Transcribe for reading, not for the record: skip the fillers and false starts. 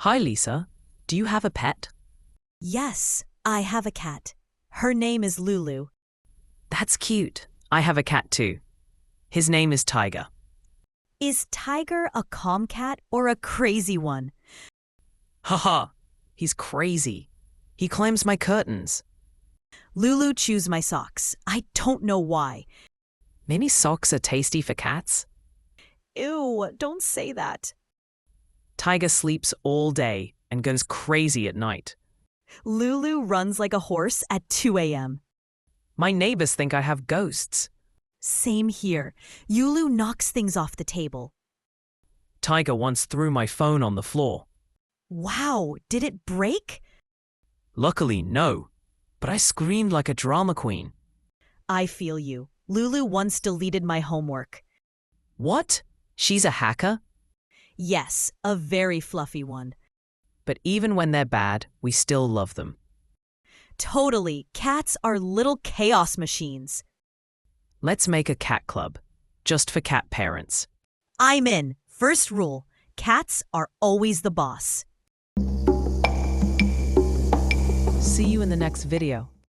Hi, Lisa. Do you have a pet? Yes, I have a cat. Her name is Lulu. That's cute. I have a cat too. His name is Tiger. Is Tiger a calm cat or a crazy one? Haha, he's crazy. He climbs my curtains. Lulu chews my socks. I don't know why. Maybe socks are tasty for cats? Ew, don't say that. Tiger sleeps all day and goes crazy at night. Lulu runs like a horse at 2 a.m. My neighbors think I have ghosts. Same here. Lulu knocks things off the table. Tiger once threw my phone on the floor. Wow, did it break? Luckily, no. But I screamed like a drama queen. I feel you. Lulu once deleted my homework. What? She's a hacker? Yes, a very fluffy one. But even when they're bad, we still love them. Totally. Cats are little chaos machines. Let's make a cat club, just for cat parents. I'm in. First rule, cats are always the boss. See you in the next video.